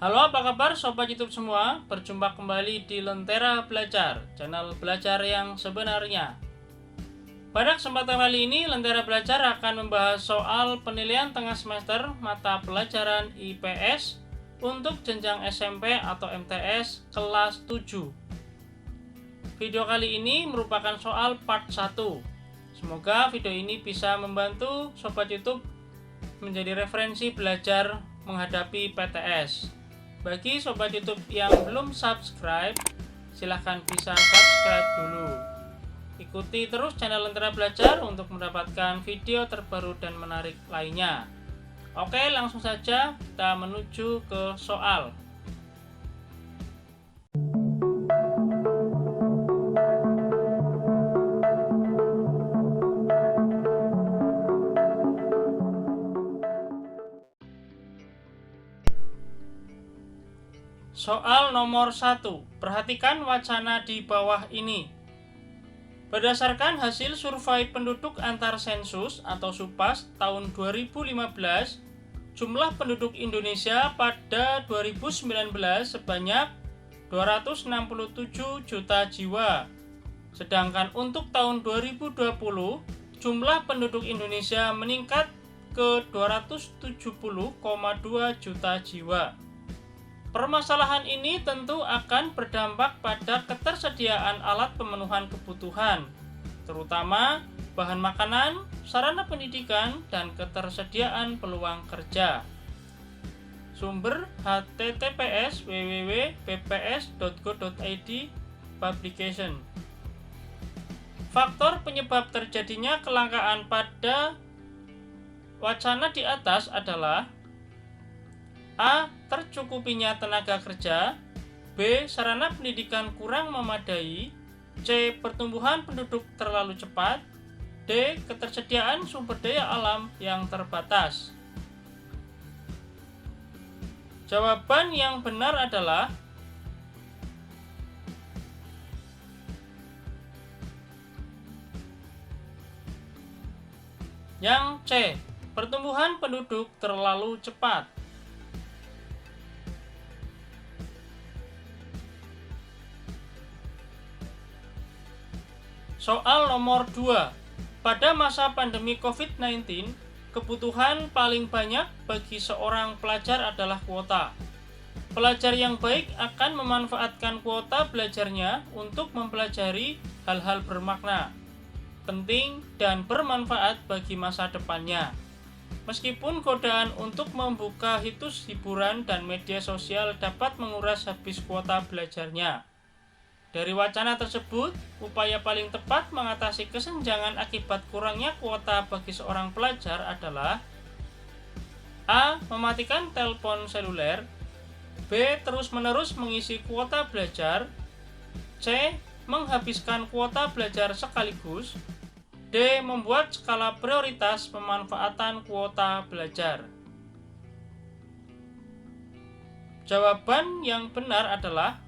Halo, apa kabar Sobat YouTube semua? Berjumpa kembali di Lentera Belajar, channel belajar yang sebenarnya. Pada kesempatan kali ini, Lentera Belajar akan membahas soal penilaian tengah semester mata pelajaran IPS untuk jenjang SMP atau MTS kelas 7. Video kali ini merupakan soal part 1. Semoga video ini bisa membantu Sobat YouTube menjadi referensi belajar menghadapi PTS. Bagi Sobat YouTube yang belum subscribe, silahkan bisa subscribe dulu. Ikuti terus channel Lentera Belajar untuk mendapatkan video terbaru dan menarik lainnya. Oke, langsung saja kita menuju ke soal. Soal nomor 1. Perhatikan wacana di bawah ini. Berdasarkan hasil survei penduduk antar sensus atau SUPAS tahun 2015, jumlah penduduk Indonesia pada 2019 sebanyak 267 juta jiwa. Sedangkan untuk tahun 2020, jumlah penduduk Indonesia meningkat ke 270,2 juta jiwa. Permasalahan ini tentu akan berdampak pada ketersediaan alat pemenuhan kebutuhan, terutama bahan makanan, sarana pendidikan, dan ketersediaan peluang kerja. Sumber https www.bps.go.id publication. Faktor penyebab terjadinya kelangkaan pada wacana di atas adalah A. Tercukupinya tenaga kerja. B. Sarana pendidikan kurang memadai. C. Pertumbuhan penduduk terlalu cepat. D. Ketersediaan sumber daya alam yang terbatas. Jawaban yang benar adalah yang C. Pertumbuhan penduduk terlalu cepat. Soal nomor 2. Pada masa pandemi COVID-19, kebutuhan paling banyak bagi seorang pelajar adalah kuota. Pelajar yang baik akan memanfaatkan kuota belajarnya untuk mempelajari hal-hal bermakna, penting, dan bermanfaat bagi masa depannya. Meskipun godaan untuk membuka situs hiburan dan media sosial dapat menguras habis kuota belajarnya. Dari wacana tersebut, upaya paling tepat mengatasi kesenjangan akibat kurangnya kuota bagi seorang pelajar adalah A. Mematikan telepon seluler. B. Terus-menerus mengisi kuota belajar. C. Menghabiskan kuota belajar sekaligus. D. Membuat skala prioritas pemanfaatan kuota belajar. Jawaban yang benar adalah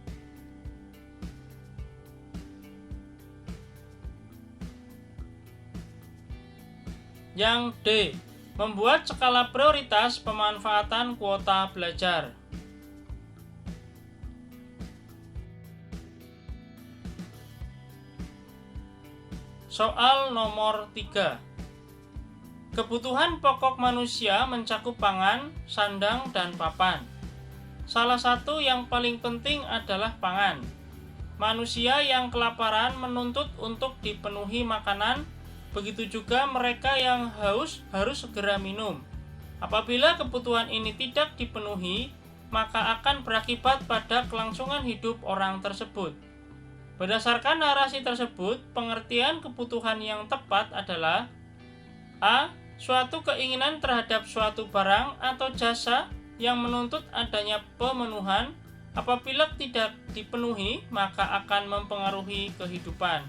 yang D. Membuat skala prioritas pemanfaatan kuota belajar. Soal nomor 3. Kebutuhan pokok manusia mencakup pangan, sandang, dan papan. Salah satu yang paling penting adalah pangan. Manusia yang kelaparan menuntut untuk dipenuhi makanan. Begitu juga mereka yang haus harus segera minum. Apabila kebutuhan ini tidak dipenuhi, maka akan berakibat pada kelangsungan hidup orang tersebut. Berdasarkan narasi tersebut, pengertian kebutuhan yang tepat adalah A. Suatu keinginan terhadap suatu barang atau jasa yang menuntut adanya pemenuhan. Apabila tidak dipenuhi, maka akan mempengaruhi kehidupan.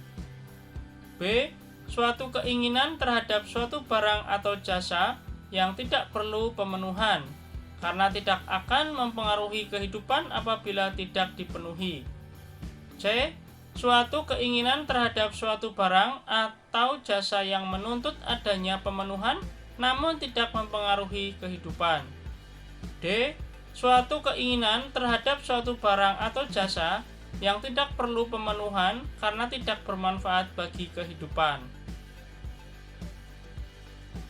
B. Suatu keinginan terhadap suatu barang atau jasa yang tidak perlu pemenuhan, karena tidak akan mempengaruhi kehidupan apabila tidak dipenuhi. C. Suatu keinginan terhadap suatu barang atau jasa yang menuntut adanya pemenuhan, namun tidak mempengaruhi kehidupan. D. suatu keinginan terhadap suatu barang atau jasa yang tidak perlu pemenuhan karena tidak bermanfaat bagi kehidupan.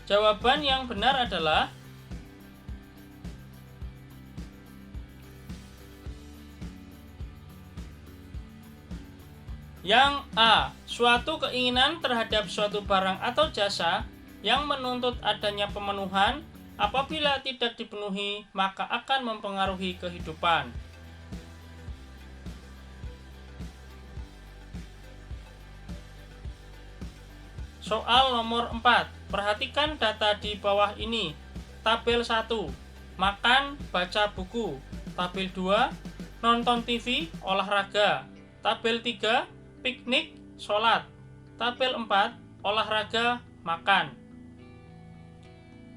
Jawaban yang benar adalah yang A. Suatu keinginan terhadap suatu barang atau jasa yang menuntut adanya pemenuhan, apabila tidak dipenuhi maka akan mempengaruhi kehidupan. Soal nomor 4. Perhatikan data di bawah ini. Tabel 1. Makan, baca buku. Tabel 2. Nonton TV, olahraga. Tabel 3. Piknik, sholat. Tabel 4. Olahraga, makan.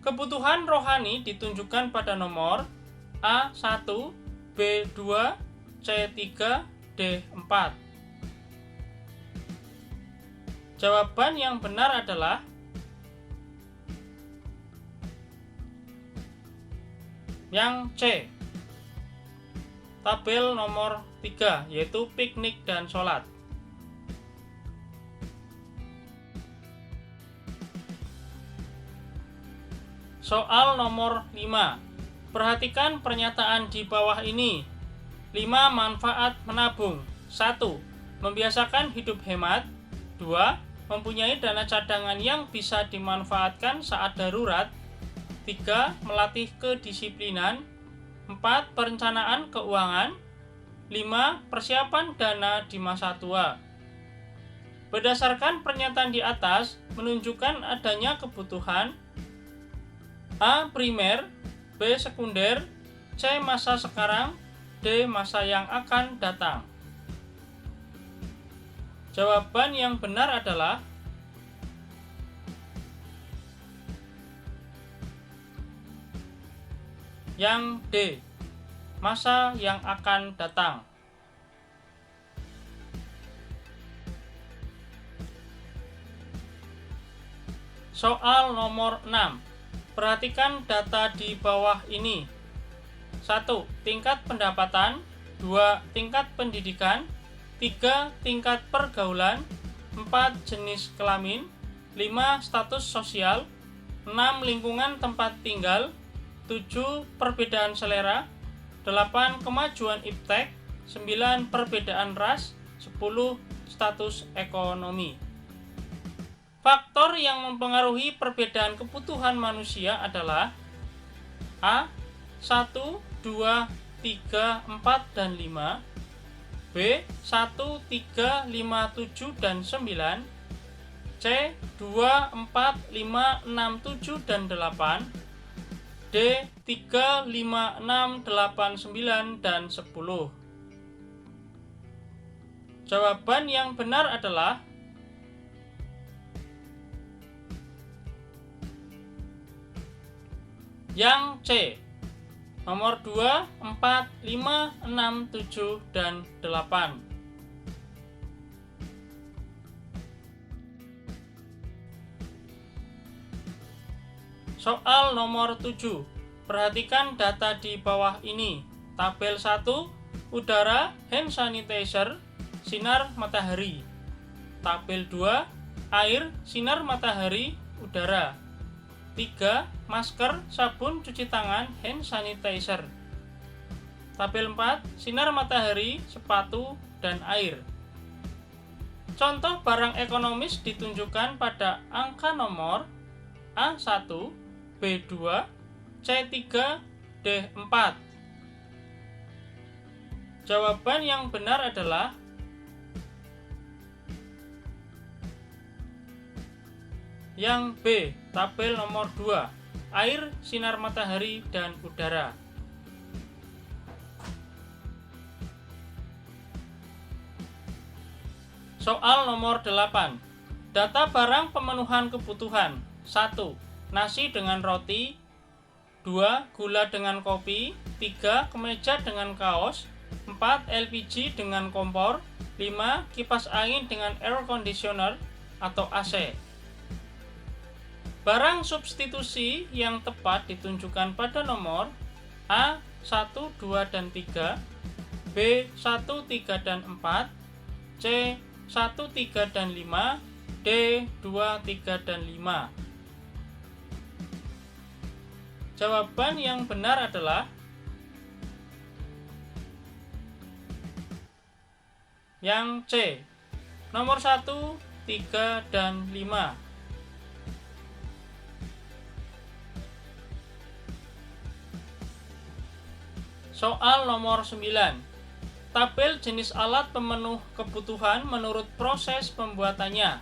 Kebutuhan rohani ditunjukkan pada nomor A1, B2, C3, D4. Jawaban yang benar adalah yang C. Tabel nomor 3, yaitu piknik dan sholat. Soal nomor 5. Perhatikan pernyataan di bawah ini. 5 manfaat menabung. 1. Membiasakan hidup hemat. 2. Mempunyai dana cadangan yang bisa dimanfaatkan saat darurat. 3. Melatih kedisiplinan. 4. Perencanaan keuangan. 5. Persiapan dana di masa tua. Berdasarkan pernyataan di atas, menunjukkan adanya kebutuhan A. Primer, B. Sekunder, C. Masa sekarang, D. Masa yang akan datang. Jawaban yang benar adalah yang D. Masa yang akan datang. Soal nomor 6. Perhatikan data di bawah ini. 1. Tingkat pendapatan. 2. Tingkat pendidikan. 3. Tingkat pergaulan. 4. Jenis kelamin. 5. Status sosial. 6. Lingkungan tempat tinggal. 7. Perbedaan selera. 8. Kemajuan iptek. 9. Perbedaan ras. 10. Status ekonomi. Faktor yang mempengaruhi perbedaan kebutuhan manusia adalah A. 1, 2, 3, 4, dan 5. B. 1, 3, 5, 7, dan 9. C. 2, 4, 5, 6, 7, dan 8. D. 3, 5, 6, 8, 9, dan 10. Jawaban yang benar adalah yang C. Nomor 2, 4, 5, 6, 7, dan 8. Soal nomor 7. Perhatikan data di bawah ini. Tabel 1, udara, hand sanitizer, sinar matahari. Tabel 2, air, sinar matahari, udara. 3. Masker, sabun cuci tangan, hand sanitizer. Tabel 4. Sinar matahari, sepatu, dan air. Contoh barang ekonomis ditunjukkan pada angka nomor A1, B2, C3, D4. Jawaban yang benar adalah yang B. Tabel nomor 2. Air, sinar matahari, dan udara. Soal nomor 8. Data barang pemenuhan kebutuhan. 1. Nasi dengan roti. 2. Gula dengan kopi. 3. Kemeja dengan kaos. 4. LPG dengan kompor. 5. Kipas angin dengan air conditioner atau AC. Barang substitusi yang tepat ditunjukkan pada nomor A. 1, 2, dan 3, B. 1, 3, dan 4, C. 1, 3, dan 5, D. 2, 3, dan 5. Jawaban yang benar adalah yang C, nomor 1, 3, dan 5. Soal nomor 9. Tabel jenis alat pemenuh kebutuhan menurut proses pembuatannya.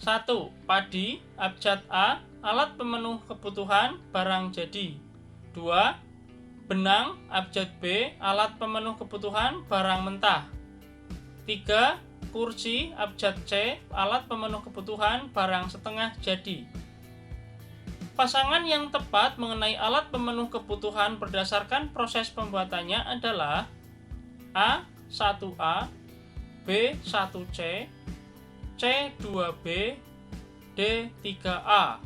1. Padi, abjad A, alat pemenuh kebutuhan barang jadi. 2. Benang, abjad B, alat pemenuh kebutuhan barang mentah. 3. Kursi, abjad C, alat pemenuh kebutuhan barang setengah jadi. Pasangan yang tepat mengenai alat pemenuh kebutuhan berdasarkan proses pembuatannya adalah A. 1A, B. 1C, C. 2B, D. 3A.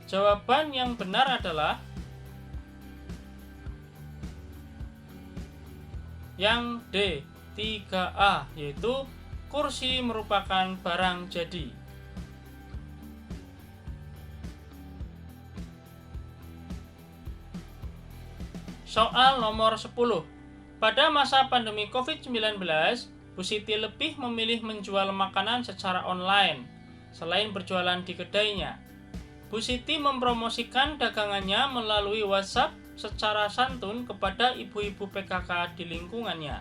Jawaban yang benar adalah yang D, 3A, yaitu kursi merupakan barang jadi. Soal nomor 10. Pada masa pandemi COVID-19, Bu Siti lebih memilih menjual makanan secara online, selain berjualan di kedainya. Bu Siti mempromosikan dagangannya melalui WhatsApp secara santun kepada ibu-ibu PKK di lingkungannya.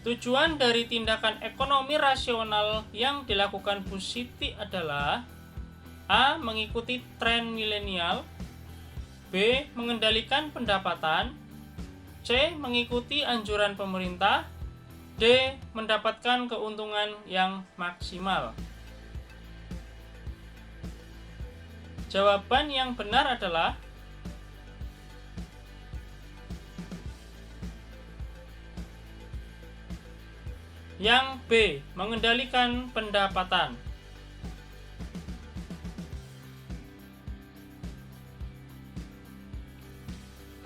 Tujuan dari tindakan ekonomi rasional yang dilakukan Bu Siti adalah A. Mengikuti tren milenial, B. Mengendalikan pendapatan, C. Mengikuti anjuran pemerintah, D. Mendapatkan keuntungan yang maksimal. Jawaban yang benar adalah yang B. Mengendalikan pendapatan.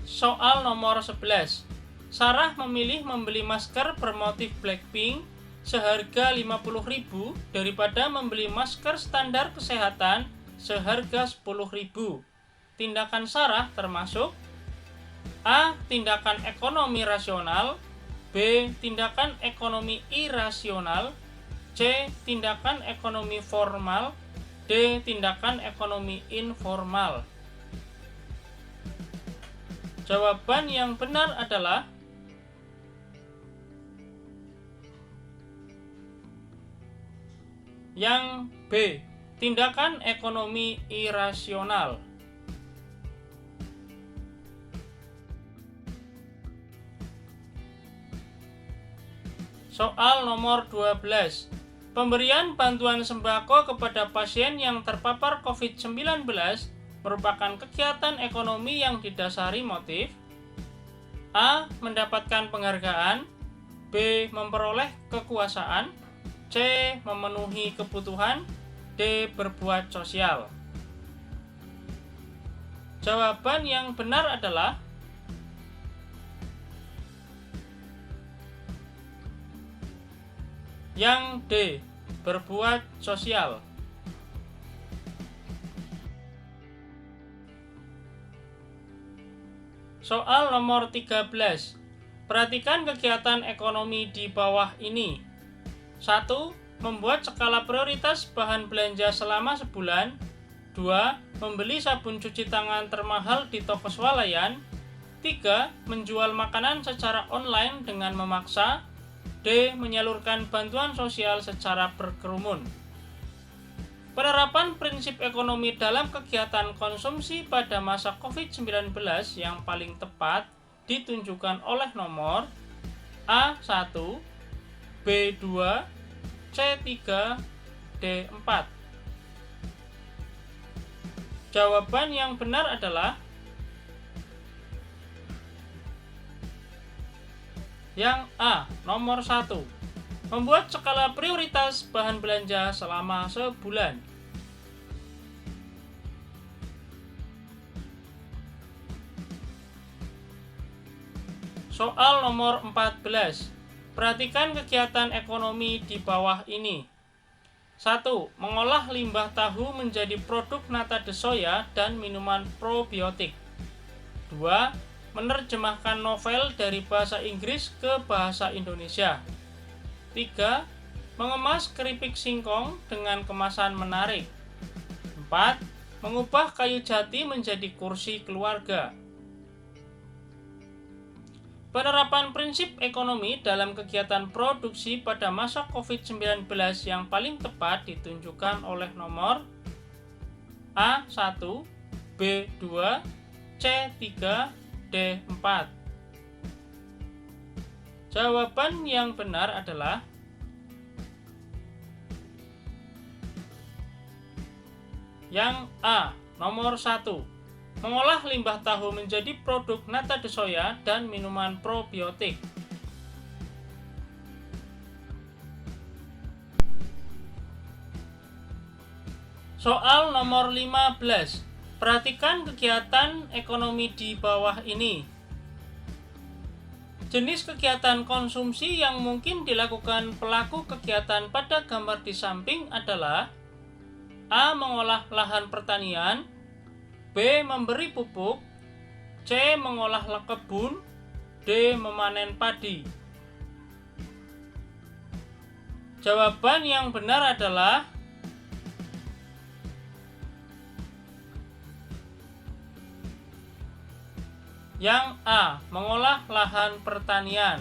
Soal nomor 11. Sarah memilih membeli masker bermotif Blackpink seharga 50.000 daripada membeli masker standar kesehatan seharga 10.000. Tindakan Sarah termasuk A. Tindakan ekonomi rasional, B. Tindakan ekonomi irasional, C. Tindakan ekonomi formal, D. Tindakan ekonomi informal. Jawaban yang benar adalah yang B. Tindakan ekonomi irasional. Soal nomor 12. Pemberian bantuan sembako kepada pasien yang terpapar COVID-19 merupakan kegiatan ekonomi yang didasari motif A. Mendapatkan penghargaan, B. Memperoleh kekuasaan, C. Memenuhi kebutuhan, D. Berbuat sosial. Jawaban yang benar adalah yang D. Berbuat sosial. Soal nomor 13. Perhatikan kegiatan ekonomi di bawah ini. 1. Membuat skala prioritas bahan belanja selama sebulan. 2. Membeli sabun cuci tangan termahal di toko swalayan. 3. Menjual makanan secara online dengan memaksa. D. Menyalurkan bantuan sosial secara berkerumun. Penerapan prinsip ekonomi dalam kegiatan konsumsi pada masa COVID-19 yang paling tepat ditunjukkan oleh nomor A1, B2, C3, D4. Jawaban yang benar adalah yang A, nomor 1. Membuat skala prioritas bahan belanja selama sebulan. Soal nomor 14. Perhatikan kegiatan ekonomi di bawah ini. 1. Mengolah limbah tahu menjadi produk nata de soya dan minuman probiotik. 2. Menerjemahkan novel dari bahasa Inggris ke bahasa Indonesia. 3. Mengemas keripik singkong dengan kemasan menarik. 4. Mengubah kayu jati menjadi kursi keluarga. Penerapan prinsip ekonomi dalam kegiatan produksi pada masa COVID-19 yang paling tepat ditunjukkan oleh nomor A1, B2, C3, D4. Jawaban yang benar adalah yang A, nomor 1. Mengolah limbah tahu menjadi produk nata de soya dan minuman probiotik. Soal nomor 15. Perhatikan kegiatan ekonomi di bawah ini. Jenis kegiatan konsumsi yang mungkin dilakukan pelaku kegiatan pada gambar di samping adalah A. Mengolah lahan pertanian, B. Memberi pupuk, C. Mengolah kebun, D. Memanen padi. Jawaban yang benar adalah yang A. Mengolah lahan pertanian.